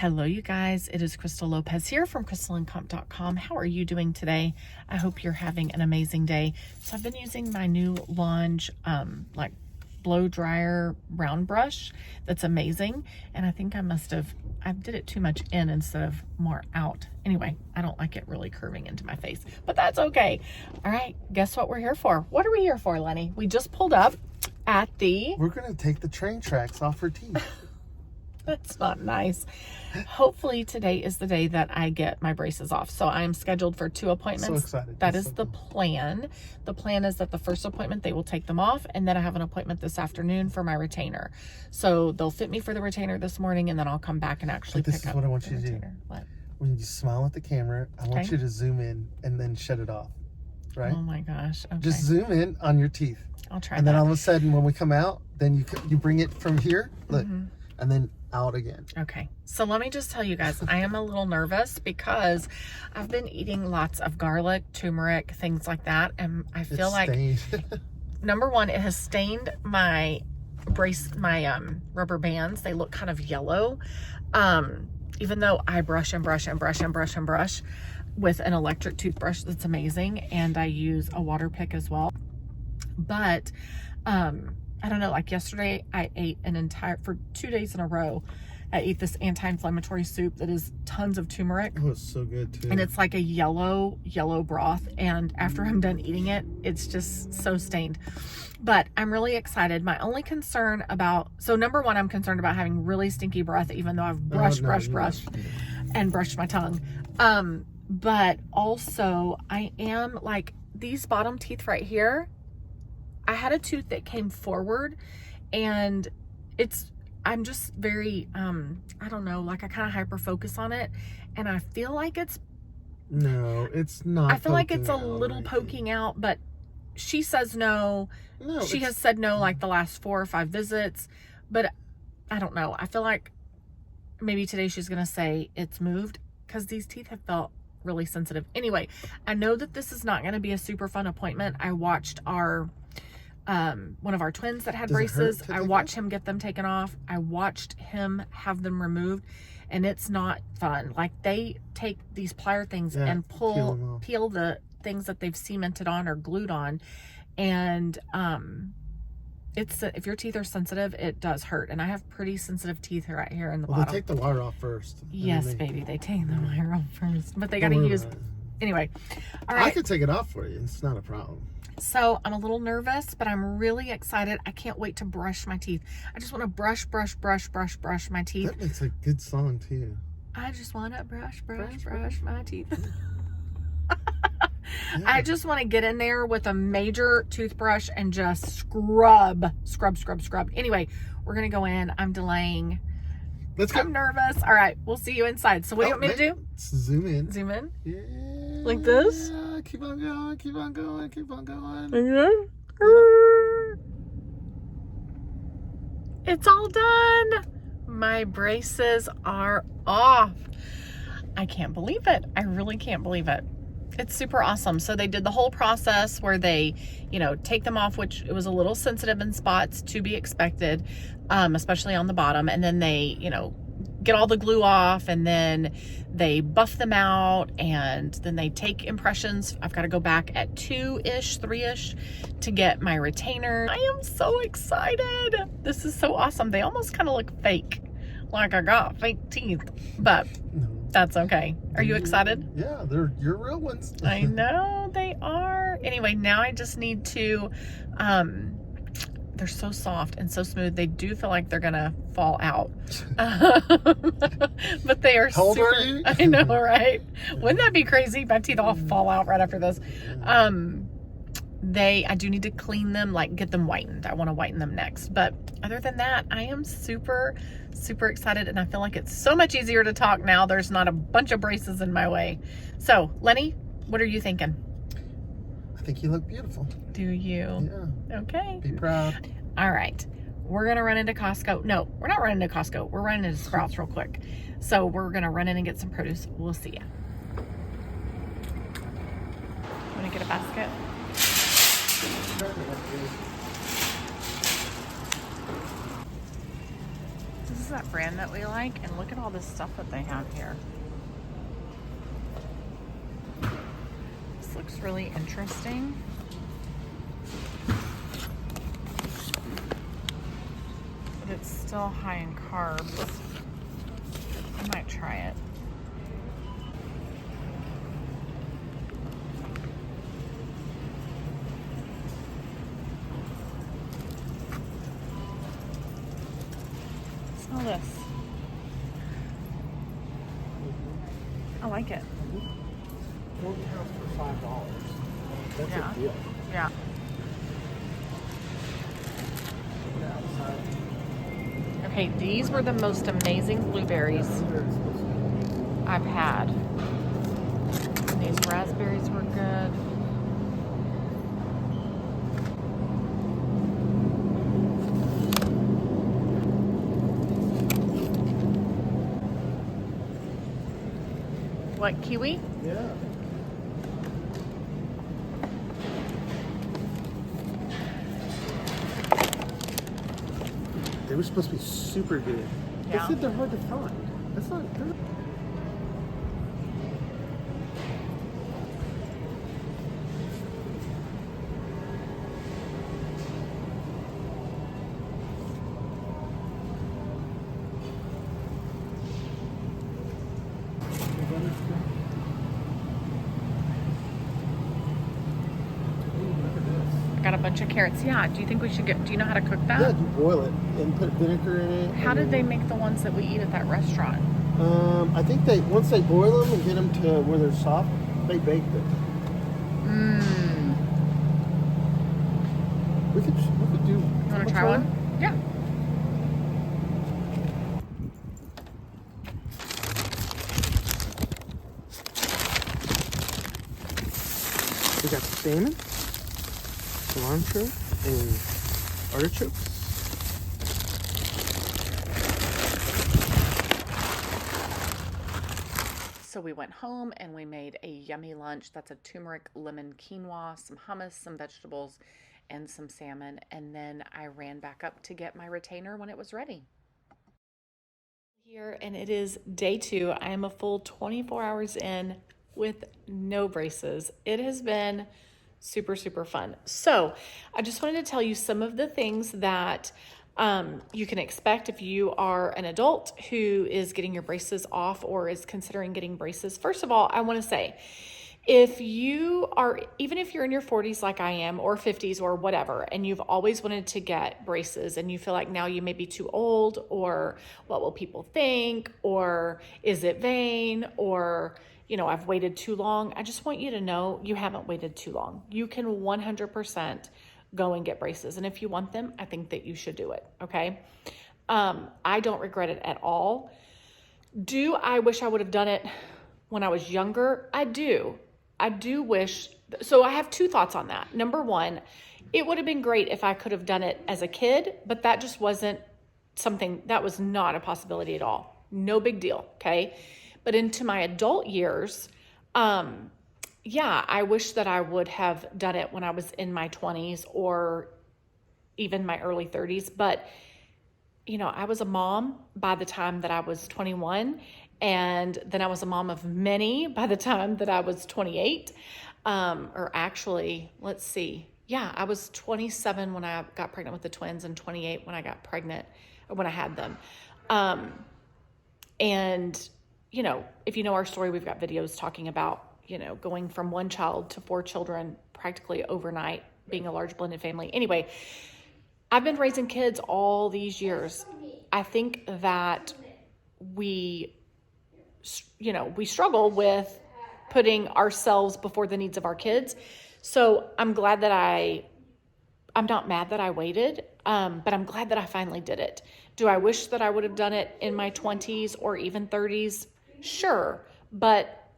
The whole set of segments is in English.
Hello, you guys. It is Crystal Lopez here from crystalandcomp.com. How are you doing today? I hope you're having an amazing day. So I've been using my new Longe like blow dryer round brush. That's amazing. And I think I did it too much in instead of more out. Anyway, I don't like it really curving into my face, but that's okay. All right, guess what we're here for? What are we here for, Lenny? We just pulled up at the... We're going to take the train tracks off her teeth. That's not nice. Hopefully today is the day that I get my braces off. So I am scheduled for 2 appointments. So excited. That is the plan. The plan is that the first appointment, they will take them off. And then I have an appointment this afternoon for my retainer. So they'll fit me for the retainer this morning, and then I'll come back and actually pick up the retainer. This is what I want you to do. What? When you smile at the camera, I want you to zoom in and then shut it off. Right? Oh my gosh. Okay. Just zoom in on your teeth. I'll try and then all of a sudden, when we come out, then you bring it from here, look, and then out again. Okay, so let me just tell you guys, I am a little nervous because I've been eating lots of garlic, turmeric, things like that, and I feel like number one, it has stained my rubber bands. They look kind of yellow, even though I brush and brush and brush and brush and brush with an electric toothbrush that's amazing, and I use a water pick as well. But I don't know, like yesterday I ate for 2 days in a row, I ate this anti-inflammatory soup that is tons of turmeric. Oh, it's so good too. And it's like a yellow broth. And after I'm done eating it, it's just so stained. But I'm really excited. My only concern so number one, I'm concerned about having really stinky breath, even though I've brushed and brushed my tongue. But also I am like, these bottom teeth right here, I had a tooth that came forward, and I'm just very, I don't know, like I kind of hyper focus on it, and I feel like no, it's not. I feel like it's a little poking out, but she says no. She has said no like the last 4 or 5 visits, but I don't know. I feel like maybe today she's going to say it's moved, because these teeth have felt really sensitive. Anyway, I know that this is not going to be a super fun appointment. I watched one of our twins that had braces. I watched him get them taken off. I watched him have them removed, and it's not fun. Like, they take these plier things and peel the things that they've cemented on or glued on, and if your teeth are sensitive, it does hurt. And I have pretty sensitive teeth right here in the bottom. They take the wire off first. Yes, baby, they take the wire off first, but they got to use anyway. All right, I could take it off for you. It's not a problem. So I'm a little nervous, but I'm really excited. I can't wait to brush my teeth. I just want to brush my teeth. That makes a good song too. I just want to brush my teeth. Yeah. I just want to get in there with a major toothbrush and just scrub. Anyway, we're going to go in. I'm delaying. Let's go. I'm nervous. All right, we'll see you inside. So what do you want me to do? Zoom in. Zoom in? Yeah. Like this? Yeah, keep on going. Okay. It's all done. My braces are off. I can't believe it. I really can't believe it. It's super awesome. So they did the whole process where they, take them off, which it was a little sensitive in spots, to be expected, especially on the bottom. And then they, get all the glue off, and then they buff them out, and then they take impressions. I've got to go back at 2-ish, 3-ish to get my retainer. I am so excited. This is so awesome. They almost kind of look fake, like I got fake teeth, but that's okay. Are you excited? Yeah, they're your real ones. I know they are. Anyway, now I just need to, they're so soft and so smooth. They do feel like they're gonna fall out. But they are How old are you? I know, right? Wouldn't that be crazy? My teeth all fall out right after this. I do need to clean them, like get them whitened. I want to whiten them next. But other than that, I am super excited, and I feel like it's so much easier to talk now. There's not a bunch of braces in my way. So, Lenny, what are you thinking? I think you look beautiful. Do you? Yeah. Okay. Be proud. All right. We're going to run into Costco. No, we're not running into Costco. We're running into Sprouts real quick. So we're going to run in and get some produce. We'll see ya. Want to get a basket? This is that brand that we like, and look at all this stuff that they have here. This looks really interesting. But it's still high in carbs. I might try it. Smell this. I like it. 4 pounds for $5. That's Yeah. a deal. Yeah. Okay, these were the most amazing blueberries I've had. These raspberries were good. What, kiwi? Yeah. They were supposed to be super good. Yeah. They said they're hard to find. That's not good. Got a bunch of carrots. Yeah, do you think we should get, do you know how to cook that? Yeah, you boil it and put vinegar in it. How did they make the ones that we eat at that restaurant? I think once they boil them and get them to where they're soft, they bake them. Mmm. We could do. You want to try one? Yeah. We got salmon, cilantro, and artichokes. So we went home and we made a yummy lunch. That's a turmeric lemon quinoa, some hummus, some vegetables, and some salmon. And then I ran back up to get my retainer when it was ready. Here, and it is day 2. I am a full 24 hours in with no braces. It has been super, super fun. So I just wanted to tell you some of the things that you can expect if you are an adult who is getting your braces off or is considering getting braces. First of all, I want to say, if you are, even if you're in your 40s like I am, or 50s or whatever, and you've always wanted to get braces and you feel like now you may be too old, or what will people think, or is it vain, or, you know, I've waited too long, I just want you to know you haven't waited too long. You can 100% go and get braces. And if you want them, I think that you should do it. Okay. I don't regret it at all. Do I wish I would have done it when I was younger? I do wish. So I have 2 thoughts on that. Number 1, it would have been great if I could have done it as a kid, but that just wasn't something, that was not a possibility at all. No big deal. Okay. But into my adult years, yeah, I wish that I would have done it when I was in my 20s or even my early 30s. But, you know, I was a mom by the time that I was 21, and then I was a mom of many by the time that I was 28. Or actually, let's see. Yeah, I was 27 when I got pregnant with the twins and 28 when I got pregnant, or when I had them. And, you know, if you know our story, we've got videos talking about, you know, going from 1 child to 4 children practically overnight, being a large blended family. Anyway, I've been raising kids all these years. I think that we struggle with putting ourselves before the needs of our kids. So I'm glad that I'm not mad that I waited, but I'm glad that I finally did it. Do I wish that I would have done it in my 20s or even 30s? Sure, but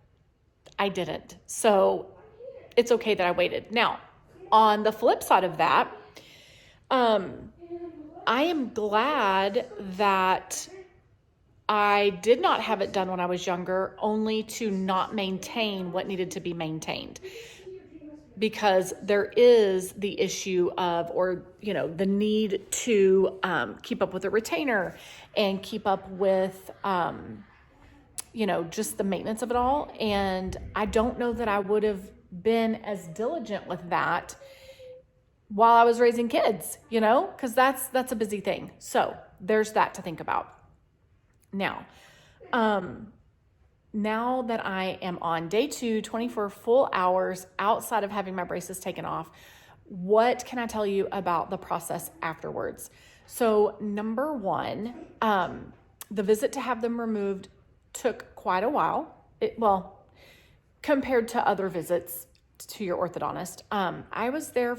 I didn't. So it's okay that I waited. Now, on the flip side of that, I am glad that I did not have it done when I was younger, only to not maintain what needed to be maintained. because there is the issue of, or, the need to keep up with a retainer and keep up with, just the maintenance of it all. And I don't know that I would have been as diligent with that while I was raising kids, because that's a busy thing. So there's that to think about. Now, now that I am on day 2, 24 full hours outside of having my braces taken off, what can I tell you about the process afterwards? So number 1, the visit to have them removed took quite a while. Compared to other visits to your orthodontist. I was there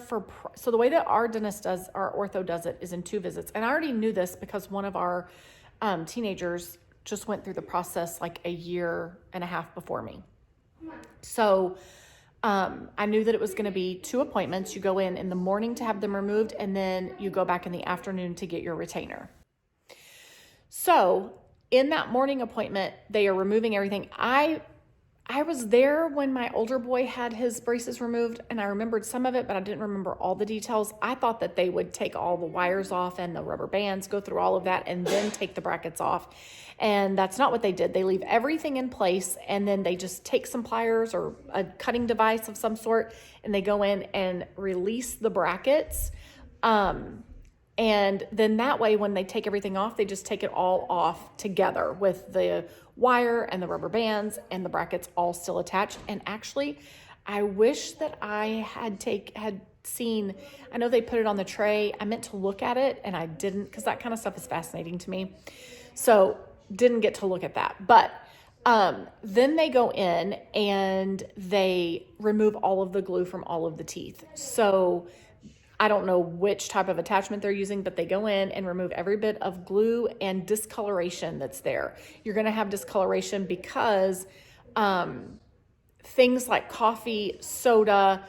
so the way that our dentist does, our ortho does it, is in 2 visits. And I already knew this because one of our teenagers just went through the process like a year and a half before me. So I knew that it was going to be 2 appointments. You go in the morning to have them removed, and then you go back in the afternoon to get your retainer. So in that morning appointment, they are removing everything. I was there when my older boy had his braces removed, and I remembered some of it, but I didn't remember all the details. I thought that they would take all the wires off and the rubber bands, go through all of that, and then take the brackets off. And that's not what they did. They leave everything in place, and then they just take some pliers or a cutting device of some sort, and they go in and release the brackets. And then that way, when they take everything off, they just take it all off together with the wire and the rubber bands and the brackets all still attached. And actually, I wish that I had seen, I know they put it on the tray. I meant to look at it and I didn't, because that kind of stuff is fascinating to me. So didn't get to look at that. But then they go in and they remove all of the glue from all of the teeth. So I don't know which type of attachment they're using, but they go in and remove every bit of glue and discoloration that's there. You're going to have discoloration because things like coffee, soda,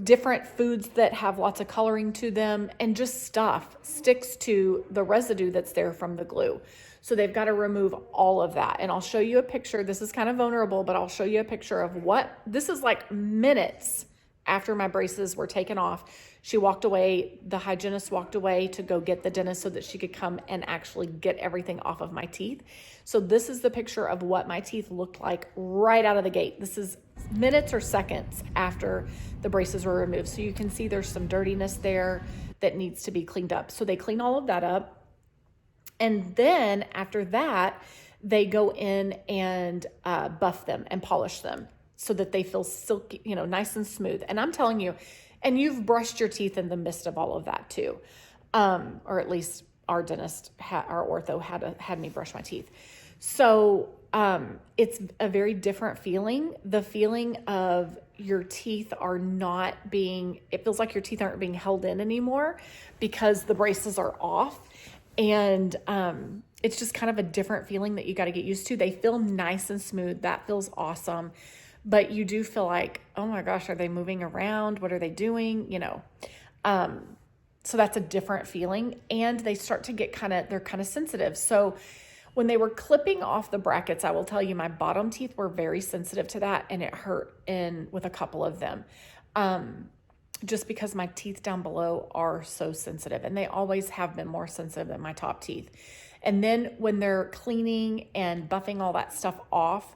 different foods that have lots of coloring to them, and just stuff sticks to the residue that's there from the glue. So they've got to remove all of that. And I'll show you a picture. This is kind of vulnerable, but I'll show you a picture of this is like minutes after my braces were taken off. She walked away, the hygienist walked away to go get the dentist so that she could come and actually get everything off of my teeth. So this is the picture of what my teeth looked like right out of the gate. This is minutes or seconds after the braces were removed. So you can see there's some dirtiness there that needs to be cleaned up. So they clean all of that up. And then after that, they go in and buff them and polish them so that they feel silky, nice and smooth. And I'm telling you, and you've brushed your teeth in the midst of all of that too. Or at least our dentist, our ortho had me brush my teeth. So it's a very different feeling. The feeling of your teeth it feels like your teeth aren't being held in anymore because the braces are off. And it's just kind of a different feeling that you got to get used to. They feel nice and smooth. That feels awesome. But you do feel like, oh my gosh, are they moving around? What are they doing? So that's a different feeling. And they start to get they're kind of sensitive. So when they were clipping off the brackets, I will tell you, my bottom teeth were very sensitive to that, and it hurt with a couple of them. Just because my teeth down below are so sensitive, and they always have been more sensitive than my top teeth. And then when they're cleaning and buffing all that stuff off,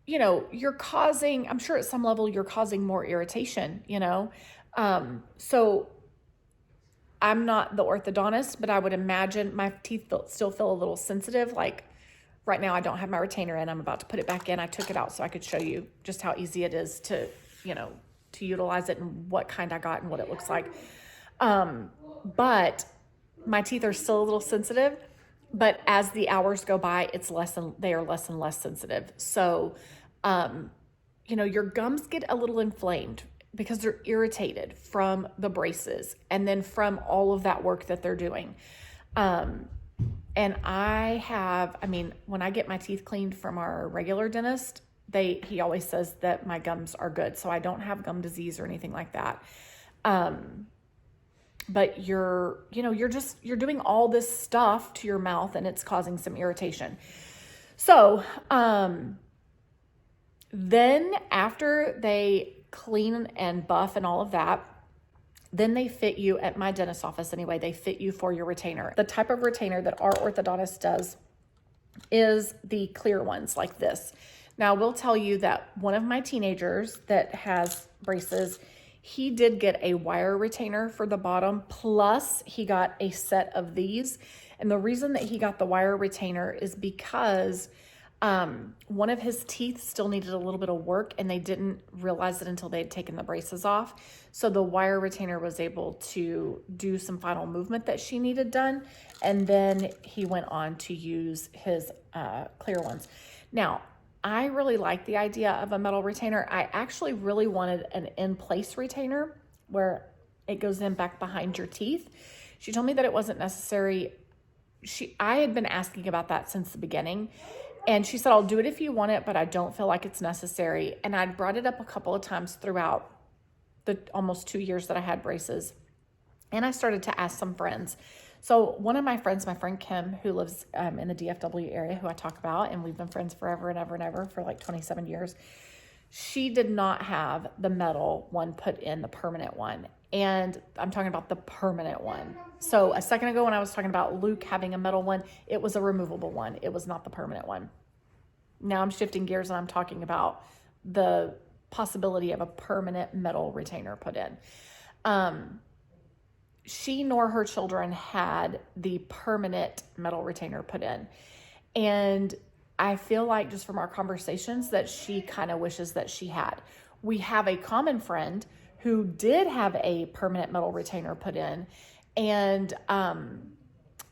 I'm sure at some level you're causing more irritation, So I'm not the orthodontist, but I would imagine my teeth still feel a little sensitive. Like right now I don't have my retainer in. I'm about to put it back in. I took it out so I could show you just how easy it is to utilize it and what kind I got and what it looks like. But my teeth are still a little sensitive, but as the hours go by, they are less and less sensitive. So, your gums get a little inflamed because they're irritated from the braces and then from all of that work that they're doing. And when I get my teeth cleaned from our regular dentist, he always says that my gums are good. So I don't have gum disease or anything like that. But you're doing all this stuff to your mouth and it's causing some irritation. So, then after they clean and buff and all of that. Then they fit you, at my dentist office anyway, they fit you for your retainer. The type of retainer that our orthodontist does is the clear ones like this. Now, I will tell you that one of my teenagers that has braces, he did get a wire retainer for the bottom, plus he got a set of these. And the reason that he got the wire retainer is because one of his teeth still needed a little bit of work, and they didn't realize it until they had taken the braces off. So the wire retainer was able to do some final movement that she needed done. And then he went on to use his clear ones. Now, I really like the idea of a metal retainer. I actually really wanted an in-place retainer where it goes in back behind your teeth. She told me that it wasn't necessary. I had been asking about that since the beginning. And she said, I'll do it if you want it, but I don't feel like it's necessary. And I'd brought it up a couple of times throughout the almost 2 years that I had braces. And I started to ask some friends. So one of my friends, my friend Kim, who lives in the DFW area, who I talk about, and we've been friends forever and ever and ever for like 27 years. She did not have the metal one put in, the permanent one. And I'm talking about the permanent one. So a second ago when I was talking about Luke having a metal one, it was a removable one. It was not the permanent one. Now I'm shifting gears and I'm talking about the possibility of a permanent metal retainer put in. She nor her children had the permanent metal retainer put in. And I feel like just from our conversations that she kind of wishes that she had. We have a common friend who did have a permanent metal retainer put in, and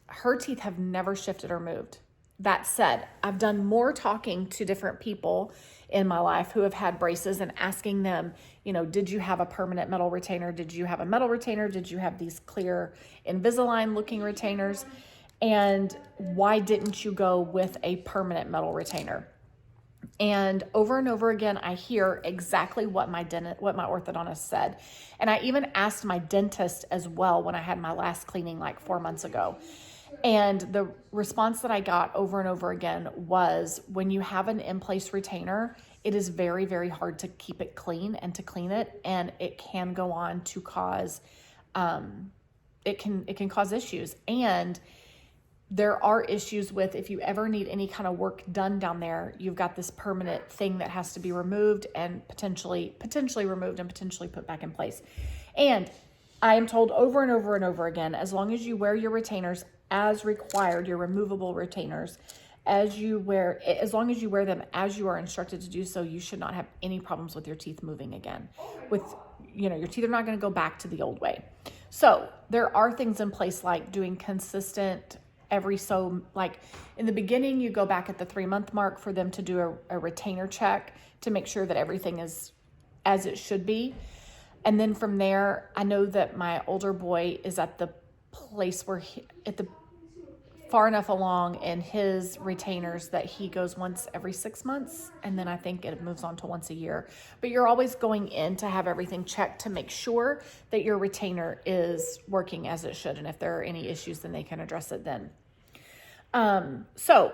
her teeth have never shifted or moved. That said, I've done more talking to different people in my life who have had braces and asking them, you know, did you have a permanent metal retainer? Did you have a metal retainer? Did you have these clear Invisalign looking retainers? And why didn't you go with a permanent metal retainer? And over again, I hear exactly what my orthodontist said. And I even asked my dentist as well when I had my last cleaning like 4 months ago. And the response that I got over and over again was, when you have an in-place retainer, it is very, very hard to keep it clean and to clean it. And it can go on to cause, it can cause issues. And there are issues with, if you ever need any kind of work done down there, you've got this permanent thing that has to be removed and potentially removed and potentially put back in place. And I am told over and over and over again, as long as you wear your retainers as required, your removable retainers, as long as you wear them as you are instructed to do so, you should not have any problems with your teeth moving again. Your teeth are not going to go back to the old way. So there are things in place like doing consistent like in the beginning, you go back at the 3-month mark for them to do a retainer check to make sure that everything is as it should be. And then from there, I know that my older boy is at the place where far enough along in his retainers that he goes once every 6 months. And then I think it moves on to once a year. But you're always going in to have everything checked to make sure that your retainer is working as it should. And if there are any issues, then they can address it then. So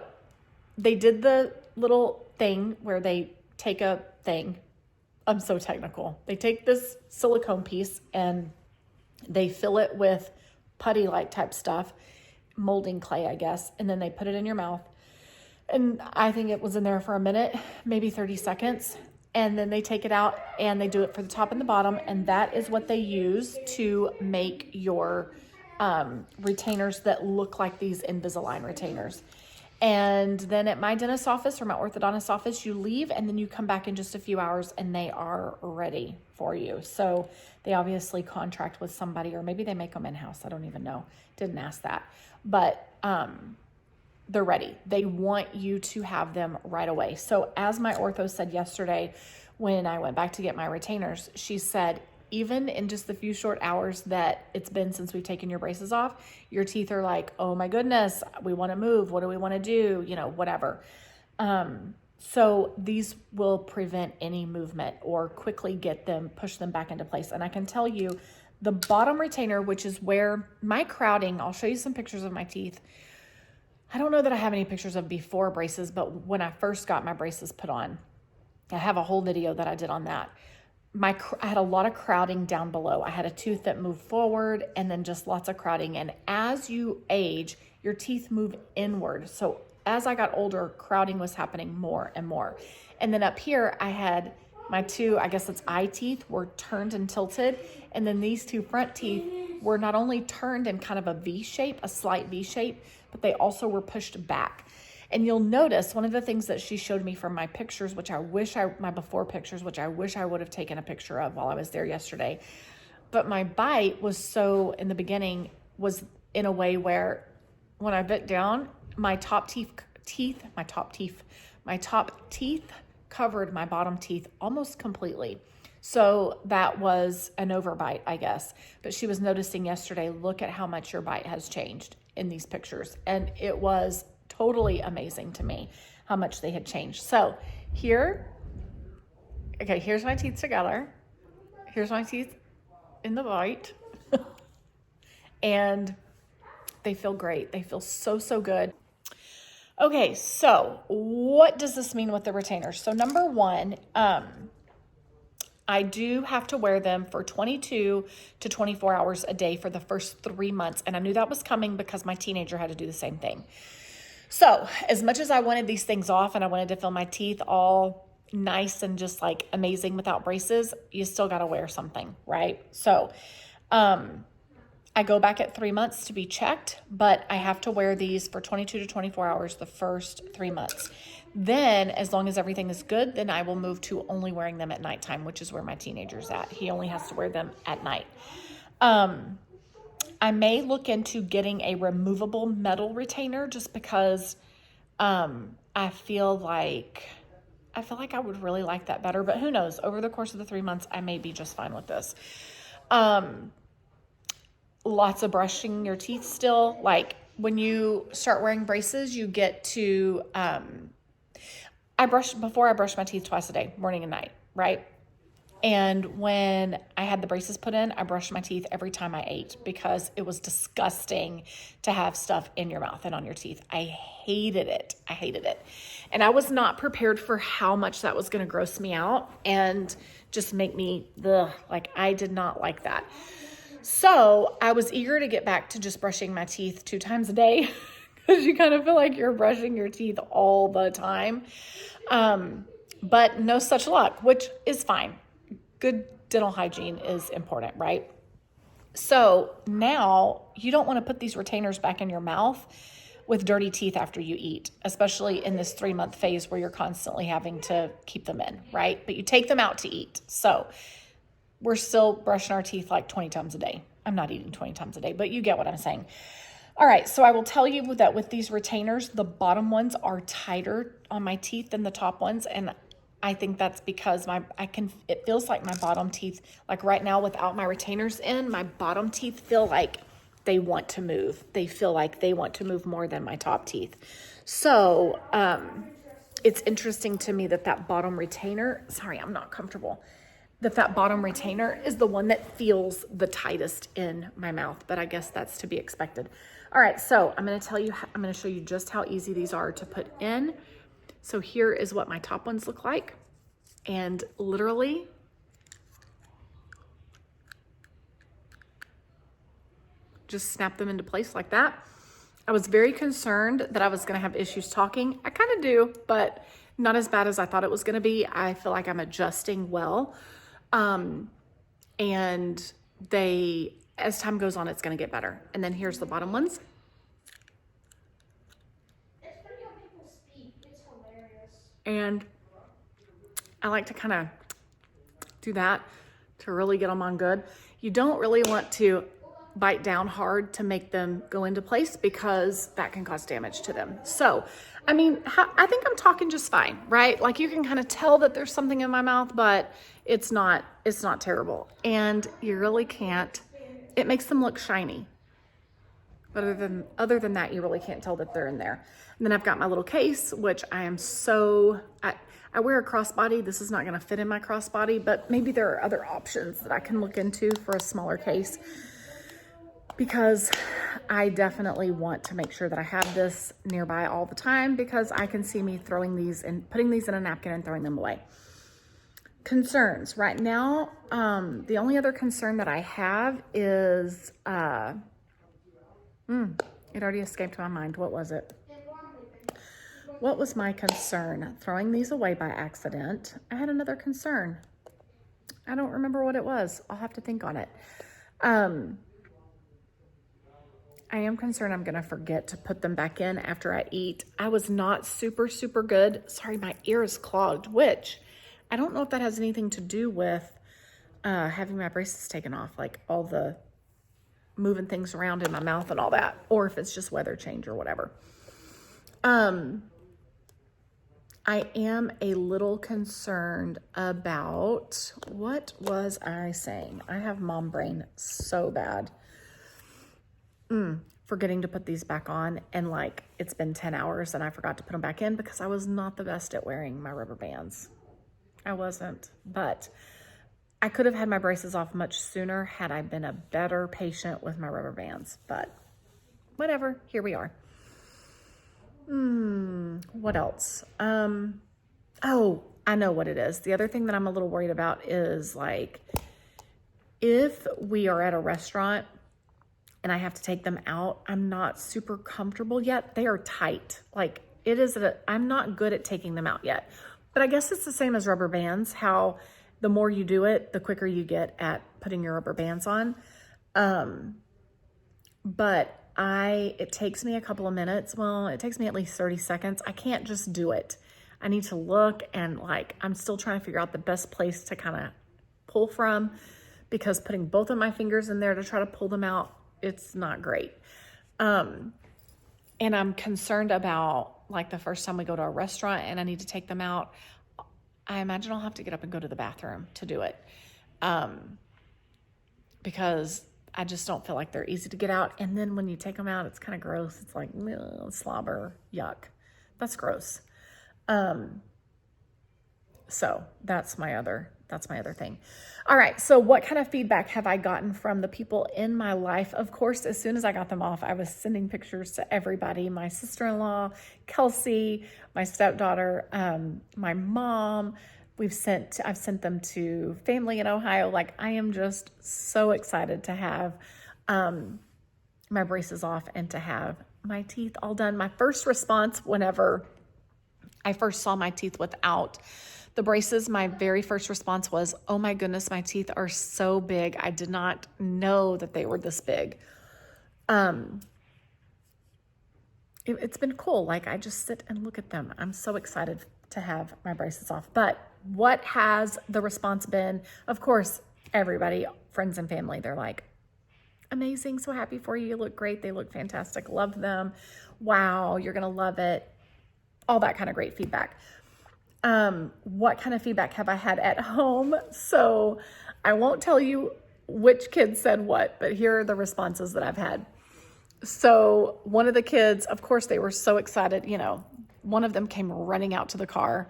they did the little thing where they take a thing. I'm so technical. They take this silicone piece and they fill it with putty-like type stuff, molding clay, I guess, and then they put it in your mouth. And I think it was in there for a minute, maybe 30 seconds. And then they take it out and they do it for the top and the bottom. And that is what they use to make your retainers that look like these Invisalign retainers. And then at my dentist's office or my orthodontist office, you leave and then you come back in just a few hours and they are ready for you. So they obviously contract with somebody, or maybe they make them in-house. I don't even know. Didn't ask that. But they're ready. They want you to have them right away. So as my ortho said yesterday, when I went back to get my retainers, she said, even in just the few short hours that it's been since we've taken your braces off, your teeth are like, oh my goodness, we want to move. What do we want to do? Whatever. So these will prevent any movement or quickly push them back into place. And I can tell you the bottom retainer, which is where my crowding, I'll show you some pictures of my teeth. I don't know that I have any pictures of before braces, but when I first got my braces put on, I have a whole video that I did on that. I had a lot of crowding down below. I had a tooth that moved forward and then just lots of crowding. And as you age, your teeth move inward. So as I got older, crowding was happening more and more. And then up here, I had my two, I guess it's eye teeth, were turned and tilted. And then these two front teeth were not only turned in kind of a V shape, a slight V shape, but they also were pushed back. And you'll notice one of the things that she showed me from my pictures, my before pictures, which I wish I would have taken a picture of while I was there yesterday. But my bite was so, in the beginning, was in a way where when I bit down, my top teeth covered my bottom teeth almost completely. So that was an overbite, I guess. But she was noticing yesterday, look at how much your bite has changed in these pictures. And it was totally amazing to me how much they had changed. So here's my teeth together. Here's my teeth in the bite. And they feel great. They feel so, so good. Okay, so what does this mean with the retainers? So number one, I do have to wear them for 22 to 24 hours a day for the first 3 months. And I knew that was coming because my teenager had to do the same thing. So as much as I wanted these things off and I wanted to feel my teeth all nice and just like amazing without braces, you still got to wear something, right? So I go back at 3 months to be checked, but I have to wear these for 22 to 24 hours the first 3 months. Then, as long as everything is good, then I will move to only wearing them at nighttime, which is where my teenager's at. He only has to wear them at night. I may look into getting a removable metal retainer just because I feel like I would really like that better, but who knows? Over the course of the 3 months, I may be just fine with this. Lots of brushing your teeth still. Like when you start wearing braces, you get to, I brush my teeth twice a day, morning and night, right? And when I had the braces put in, I brushed my teeth every time I ate because it was disgusting to have stuff in your mouth and on your teeth. I hated it. And I was not prepared for how much that was going to gross me out and just make me, I did not like that. So I was eager to get back to just brushing my teeth 2 times a day because you kind of feel like you're brushing your teeth all the time. But no such luck, which is fine. Good dental hygiene is important, right? So now you don't want to put these retainers back in your mouth with dirty teeth after you eat, especially in this 3-month phase where you're constantly having to keep them in, right? But you take them out to eat. So we're still brushing our teeth like 20 times a day. I'm not eating 20 times a day, but you get what I'm saying. All right, so I will tell you that with these retainers, the bottom ones are tighter on my teeth than the top ones, and I think that's because it feels like my bottom teeth, like right now without my retainers in, my bottom teeth feel like they want to move. They feel like they want to move more than my top teeth. So it's interesting to me that bottom retainer, I'm not comfortable, that bottom retainer is the one that feels the tightest in my mouth, but I guess that's to be expected. All right, so I'm going to show you just how easy these are to put in. So here is what my top ones look like. And literally, just snap them into place like that. I was very concerned that I was going to have issues talking. I kind of do, but not as bad as I thought it was going to be. I feel like I'm adjusting well. And as time goes on, it's going to get better. And then here's the bottom ones. And I like to kind of do that to really get them on good. You don't really want to bite down hard to make them go into place because that can cause damage to them. So, I think I'm talking just fine, right? Like you can kind of tell that there's something in my mouth, but it's not terrible. And you really can't, it makes them look shiny. But other than that, you really can't tell that they're in there. And then I've got my little case, which I wear a crossbody. This is not going to fit in my crossbody, but maybe there are other options that I can look into for a smaller case because I definitely want to make sure that I have this nearby all the time because I can see me throwing these and putting these in a napkin and throwing them away. concerns right now. The only other concern that I have is, it already escaped my mind. What was it? What was my concern? Throwing these away by accident. I had another concern. I don't remember what it was. I'll have to think on it. I am concerned I'm going to forget to put them back in after I eat. I was not super good. Sorry, my ear is clogged, which I don't know if that has anything to do with having my braces taken off, like all the moving things around in my mouth and all that, or if it's just weather change or whatever. I am a little concerned about, what was I saying? I have mom brain so bad. Forgetting to put these back on, and like it's been 10 hours and I forgot to put them back in because I was not the best at wearing my rubber bands. I wasn't, but I could have had my braces off much sooner had I been a better patient with my rubber bands, but whatever, here we are. What else? Oh, I know what it is. The other thing that I'm a little worried about is like, if we are at a restaurant and I have to take them out, I'm not super comfortable yet. They are tight. Like I'm not good at taking them out yet, but I guess it's the same as rubber bands, how the more you do it, the quicker you get at putting your rubber bands on. But it takes me a couple of minutes. Well, it takes me at least 30 seconds. I can't just do it. I need to look, and like, I'm still trying to figure out the best place to kind of pull from, because putting both of my fingers in there to try to pull them out, it's not great. And I'm concerned about like the first time we go to a restaurant and I need to take them out, I imagine I'll have to get up and go to the bathroom to do it. Because I just don't feel like they're easy to get out. And then when you take them out, it's kind of gross. It's like slobber, yuck. That's gross. So that's my other thing. All right. So what kind of feedback have I gotten from the people in my life? Of course, as soon as I got them off, I was sending pictures to everybody, my sister-in-law, Kelsey, my stepdaughter, my mom. I've sent them to family in Ohio. Like, I am just so excited to have, my braces off and to have my teeth all done. My first response whenever I first saw my teeth without the braces, my very first response was, oh my goodness, my teeth are so big. I did not know that they were this big. It's been cool. Like, I just sit and look at them. I'm so excited to have my braces off. But what has the response been? Of course, everybody, friends and family, they're like, amazing, so happy for you. You look great. They look fantastic. Love them. Wow, you're going to love it. All that kind of great feedback. What kind of feedback have I had at home? So I won't tell you which kid said what, but here are the responses that I've had. So one of the kids, of course, they were so excited. You know, one of them came running out to the car.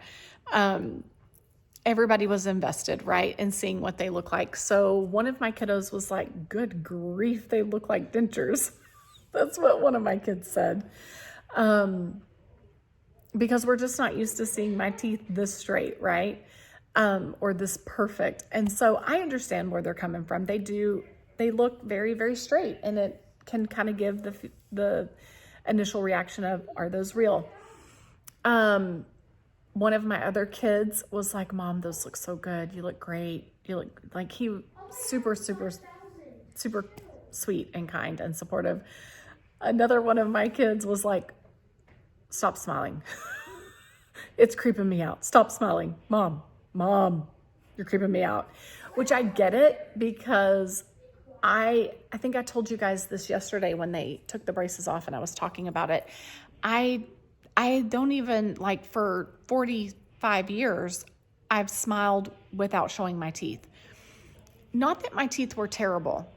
Everybody was invested, right, in seeing what they look like. So one of my kiddos was like, good grief, they look like dentures. That's what one of my kids said. Because we're just not used to seeing my teeth this straight, right? Or this perfect. And so I understand where they're coming from. They look very, very straight, and it can kind of give the initial reaction of, are those real? One of my other kids was like, Mom, those look so good. You look great. You look like super sweet and kind and supportive. Another one of my kids was like, stop smiling. It's creeping me out. Stop smiling. Mom, you're creeping me out. Which I get it, because I think I told you guys this yesterday when they took the braces off and I was talking about it. I don't even, like, for 45 years, I've smiled without showing my teeth. Not that my teeth were terrible,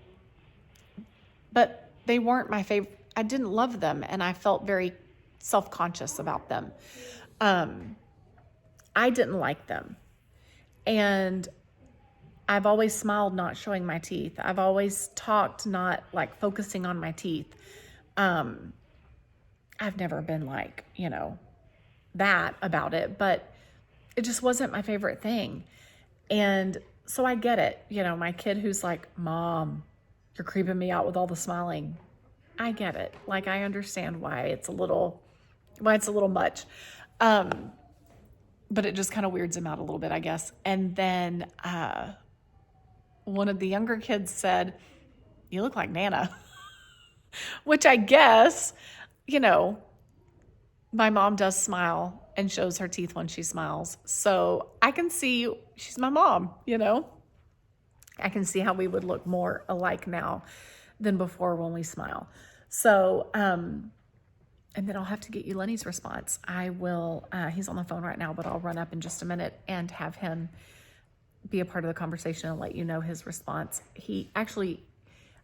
but they weren't my favorite. I didn't love them, and I felt very self-conscious about them. I didn't like them. And I've always smiled not showing my teeth. I've always talked not like focusing on my teeth. I've never been like, that about it, but it just wasn't my favorite thing. And so I get it. You know, my kid who's like, Mom, you're creeping me out with all the smiling. I get it. Like, I understand why it's a little much. But it just kind of weirds him out a little bit, I guess. And then one of the younger kids said, you look like Nana, which I guess, you know, my mom does smile and shows her teeth when she smiles. So I can see she's my mom, you know. I can see how we would look more alike now than before when we smile. So, and then I'll have to get you Lenny's response. I will, he's on the phone right now, but I'll run up in just a minute and have him be a part of the conversation and let you know his response.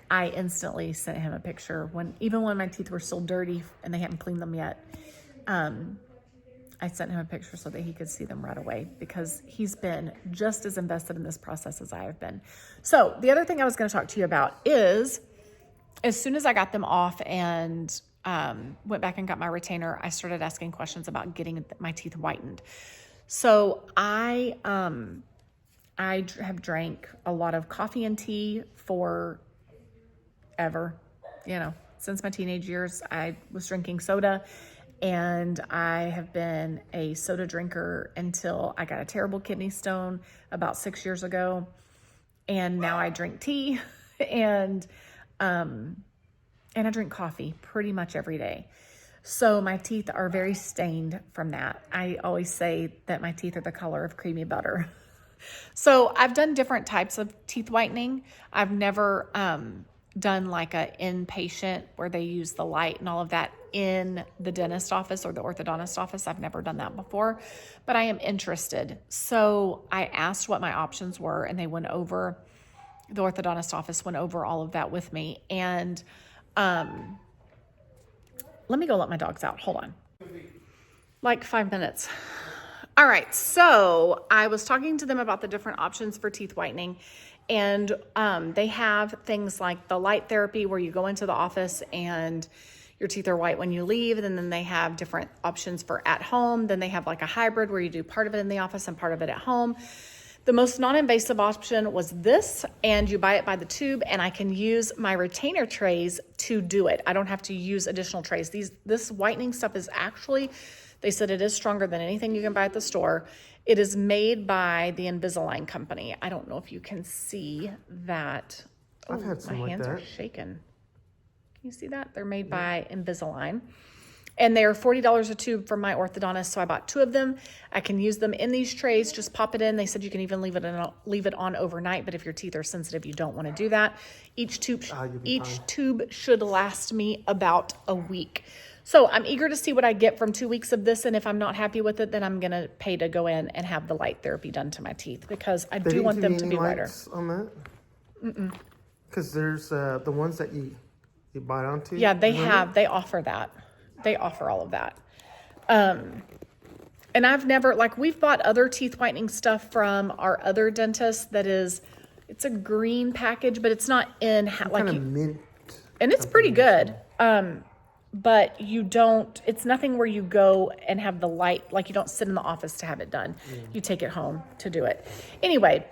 I instantly sent him a picture even when my teeth were still dirty and they hadn't cleaned them yet. I sent him a picture so that he could see them right away because he's been just as invested in this process as I have been. So the other thing I was going to talk to you about is as soon as I got them off and went back and got my retainer, I started asking questions about getting my teeth whitened. So I have drank a lot of coffee and tea forever, you know, since my teenage years. I was drinking soda, and I have been a soda drinker until I got a terrible kidney stone about 6 years ago. And now I drink tea and I drink coffee pretty much every day. So my teeth are very stained from that. I always say that my teeth are the color of creamy butter. So I've done different types of teeth whitening. I've never done like a inpatient where they use the light and all of that in the dentist office or the orthodontist office. I've never done that before, but I am interested. So I asked what my options were, and the orthodontist office went over all of that with me. And let me go let my dogs out. Hold on. Like 5 minutes. All right. So I was talking to them about the different options for teeth whitening. And they have things like the light therapy where you go into the office and your teeth are white when you leave. And then they have different options for at home. Then they have like a hybrid where you do part of it in the office and part of it at home. The most non-invasive option was this, and you buy it by the tube, and I can use my retainer trays to do it. I don't have to use additional trays. This whitening stuff is actually, they said it is stronger than anything you can buy at the store. It is made by the Invisalign company. I don't know if you can see that. I've had some my like hands that. are shaking. Can you see that? They're made by Invisalign. And they're $40 a tube from my orthodontist, so I bought 2 of them. I can use them in these trays, just pop it in. They said you can even leave it on overnight, but if your teeth are sensitive, you don't want to do that. Each tube should last me about a week. So I'm eager to see what I get from 2 weeks of this, and if I'm not happy with it, then I'm going to pay to go in and have the light therapy done to my teeth because I do want them to be whiter. On that? Because there's the ones that you bite onto. Yeah, they offer that. They offer all of that. And I've never, we've bought other teeth whitening stuff from our other dentist it's a green package, but it's not in, mint. And it's pretty good. But it's nothing where you go and have the light, you don't sit in the office to have it done. Yeah. You take it home to do it. Anyway,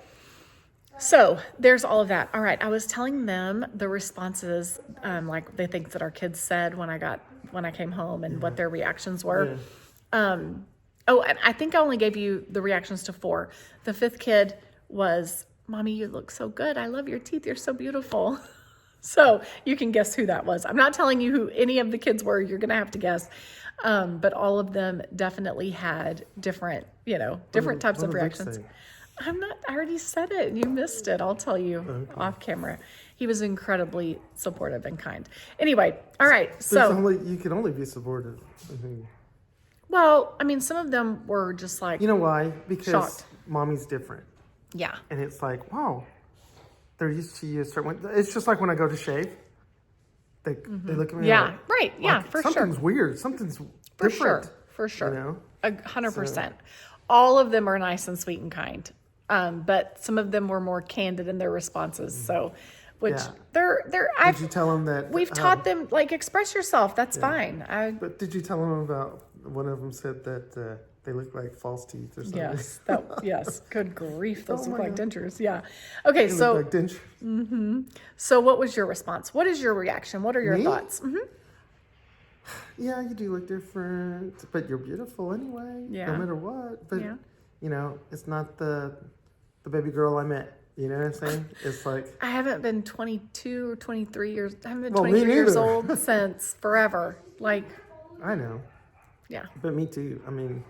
so there's all of that. All right. I was telling them the responses, the things that our kids said when I came home and what their reactions were. Yeah. And I think I only gave you the reactions to 4. The 5th kid was, Mommy, you look so good. I love your teeth. You're so beautiful. So you can guess who that was. I'm not telling you who any of the kids were. You're going to have to guess. But all of them definitely had different types of reactions. I already said it. You missed it. I'll tell you off camera. He was incredibly supportive and kind. Anyway, all right. So you can only be supportive. Well, some of them were just like, you know why? Because shocked. Mommy's different. Yeah. And it's like, wow, they're used to you a certain way. It's just like when I go to shave. They look at me. Yeah, like, right. Yeah, for sure. Something's weird. Something's different. For sure. You know? 100%. All of them are nice and sweet and kind. But some of them were more candid in their responses. So, did you tell them that we've taught them express yourself? That's fine. But did you tell them about one of them said that they look like false teeth or something. Yes, yes. Good grief, those Oh look my like God. dentures. Yeah. Okay, They so look like dentures. so what was your response? What is your reaction? What are your Me? thoughts? Yeah, you do look different, but you're beautiful anyway. Yeah. No matter what. But Yeah. you know, it's not the baby girl I met. You know what I'm saying? It's like, I haven't been 22 or 23 years. I haven't been Well, me 23 years neither. old since forever. Like, I know, yeah. but me too. I mean,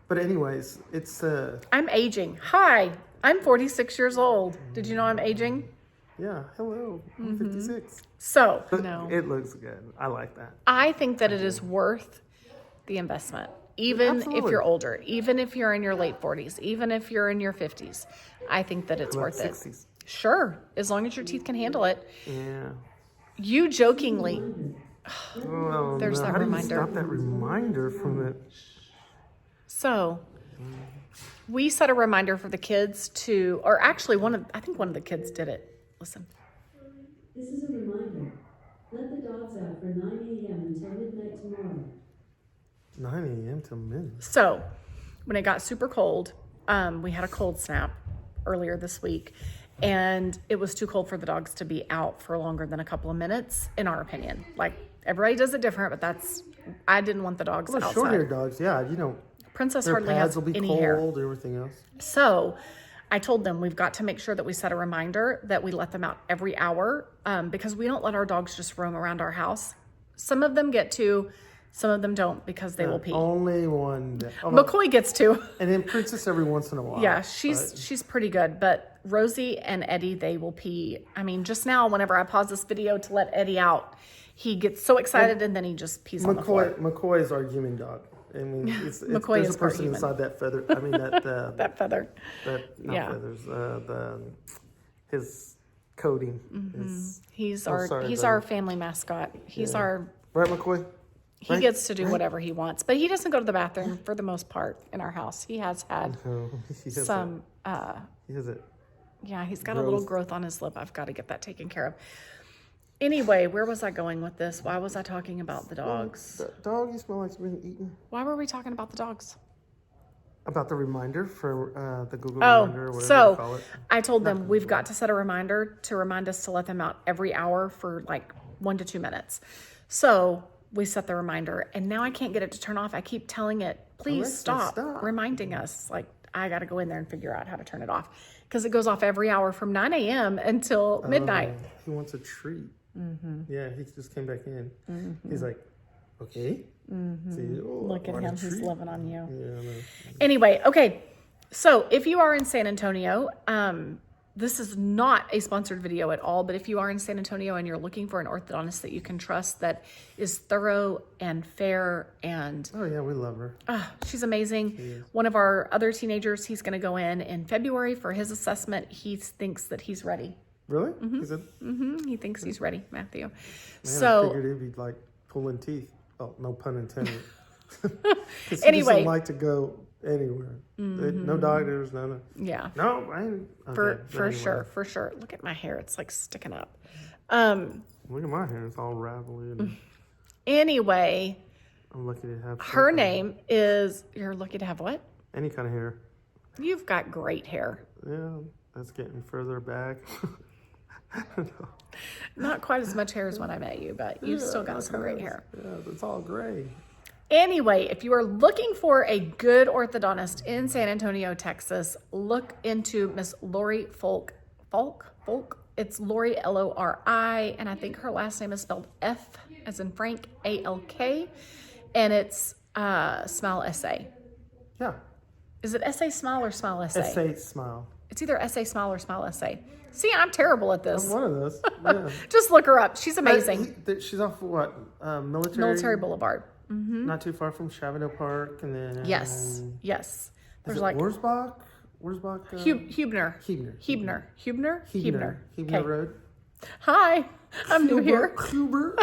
but anyways, it's I'm aging. Hi, I'm 46 years old. Did you know I'm aging? yeah. Hello, I'm 56. So, But no. it looks good. I like that. I think that it is worth the investment. Even if Absolutely. you're older, even if you're in your late 40s, even if you're in your 50s, I think that it's About worth it. 60s. Sure, as long as your teeth can handle it. Yeah. You jokingly, Well, There's that how reminder. do you stop that reminder from it? so we set a reminder for the kids to, or actually I think one of the kids did it. Listen. This is a reminder. Let the dogs out for 9 a.m. until midnight tomorrow. 9 a.m. till midnight. So when it got super cold, we had a cold snap earlier this week, and it was too cold for the dogs to be out for longer than a couple of minutes, in our opinion. Like, everybody does it different, but I didn't want the dogs Well, outside. short-haired dogs, yeah, you know, Princess their hardly pads has will be any hair. cold, everything else. So I told them we've got to make sure that we set a reminder that we let them out every hour, because we don't let our dogs just roam around our house. Some of them get to, some of them don't, because they will pee. Only one. McCoy gets to. And then Princess every once in a while. Yeah, she's pretty good. But Rosie and Eddie, they will pee. I mean, just now, whenever I pause this video to let Eddie out, he gets so excited and then he just pees on the floor. McCoy is our human dog. I mean, McCoy there's is a part person human. inside that feather. I mean, that That feather. not Yeah. feathers. His coating. He's sorry, our family mascot. He's Yeah. our. Right, McCoy? He Right? gets to do whatever he wants, but he doesn't go to the bathroom for the most part in our house. He has had No, he has some. He has it. Yeah, he's got a little growth on his lip. I've got to get that taken care of. Anyway, where was I going with this? Why was I talking about the dogs? That dog, you smell like it's been eaten. Why were we talking about the dogs? About the reminder for the Google reminder or whatever you so call it. I told them we've got to set a reminder to remind us to let them out every hour for like 1 to 2 minutes. So we set the reminder, and now I can't get it to turn off. I keep telling it, please Alexa, stop reminding us. Like, I got to go in there and figure out how to turn it off, because it goes off every hour from 9 a.m. until midnight. He wants a treat. Yeah, he just came back in. He's like, okay. See, Look at him. He's loving on you. Yeah, I know. Anyway, okay. So if you are in San Antonio, this is not a sponsored video at all, but if you are in San Antonio and you're looking for an orthodontist that you can trust, that is thorough and fair, and Oh, yeah, we love her. she's amazing. One of our other teenagers, he's going to go in February for his assessment. He thinks that he's ready. Really? He said, He thinks he's ready, Matthew. man, I So figured it'd be like pulling teeth. Oh, no pun intended. 'Cause he Anyway. doesn't like to go anywhere. No doctors, no. yeah, No, I ain't. Okay, but for anyway. for sure. Look at my hair; it's like sticking up. Look at my hair. It's all ravelly. And Anyway, I'm lucky to have her something. name is. You're lucky to have what? Any kind of hair. You've got great hair. Yeah, that's getting further back. Not quite as much hair as when I met you, but you've still got some great hair. Yeah, it's all gray. Anyway, if you are looking for a good orthodontist in San Antonio, Texas, look into Miss Lori Folk. It's Lori, Lori, and I think her last name is spelled F as in Frank, ALK, and it's Smile Essay. Yeah. Is it Essay Smile or Smile Essay? Essay smile. It's either Essay Smile or Smile Essay. See, I'm terrible at this. One of those. Yeah. Just look her up. She's amazing. She's off what? Military. Military Boulevard. Not too far from Chavano Park, and then Yes. Is There's it like Wurzbach? Wurzbach. Hubner. Huebner Okay. Road. Hi, I'm new here. Huber.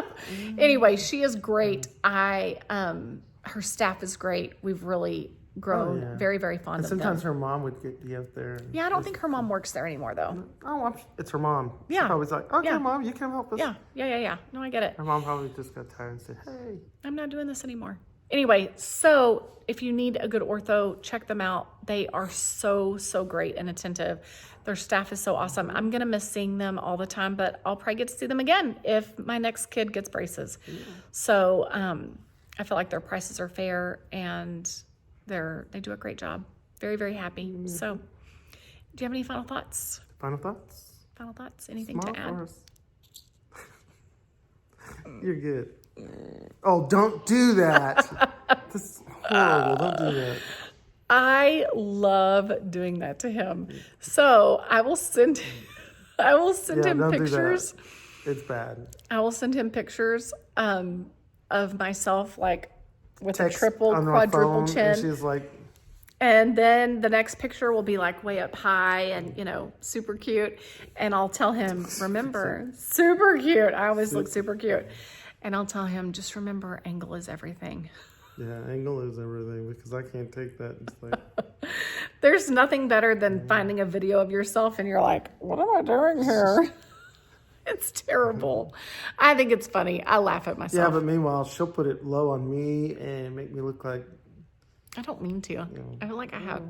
Anyway, she is great. Her staff is great. We've really grown yeah. very, very fond And of them. sometimes her mom would be up there. And Yeah, I don't think her mom works there anymore, though. it's her mom. Yeah. She's always like, okay, Yeah. Mom, you can help us. Yeah. No, I get it. Her mom probably just got tired and said, hey. I'm not doing this anymore. Anyway, so if you need a good ortho, check them out. They are so, so great and attentive. Their staff is so awesome. I'm going to miss seeing them all the time, but I'll probably get to see them again if my next kid gets braces. Yeah. So I feel like their prices are fair and they do a great job. Very, very happy. Mm-hmm. So do you have any final thoughts? Final thoughts? Final thoughts? Anything Small to add? Force. You're good. Oh, don't do that. That's horrible. Don't do that. I love doing that to him. So I will send him pictures. It's bad. I will send him pictures of myself like with Text a triple, on quadruple phone, chin. and she's like, and then the next picture will be like way up high and, super cute. And I'll tell him, remember, super cute. I always look super cute. And I'll tell him, just remember, angle is everything. Yeah, angle is everything because I can't take that. It's like there's nothing better than finding a video of yourself and you're like, what am I doing here? It's terrible. I think it's funny. I laugh at myself. Yeah, but meanwhile, she'll put it low on me and make me look like... I don't mean to. I feel like I have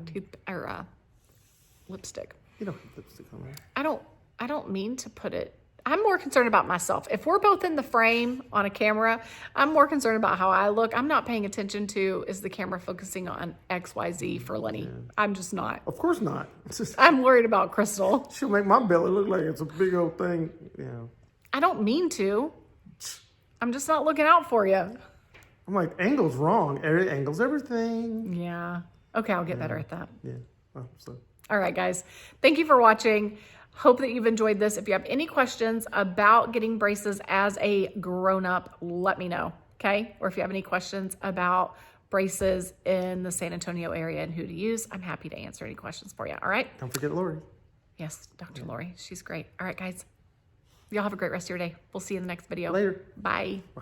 lipstick. You don't have lipstick on there. I don't mean to put it. I'm more concerned about myself. If we're both in the frame on a camera, I'm more concerned about how I look. I'm not paying attention to, is the camera focusing on XYZ for Lenny? Yeah. I'm just not. Of course not. I'm worried about Crystal. She'll make my belly look like it's a big old thing. Yeah. I don't mean to. I'm just not looking out for you. I'm like, angle's wrong. Angle's everything. Yeah. Okay, I'll get better at that. Yeah. Well, so. All right, guys. Thank you for watching. Hope that you've enjoyed this. If you have any questions about getting braces as a grown-up, let me know, okay? Or if you have any questions about braces in the San Antonio area and who to use, I'm happy to answer any questions for you, all right? Don't forget Lori. Yes, Dr. Lori. She's great. All right, guys. Y'all have a great rest of your day. We'll see you in the next video. Later. Bye. Bye.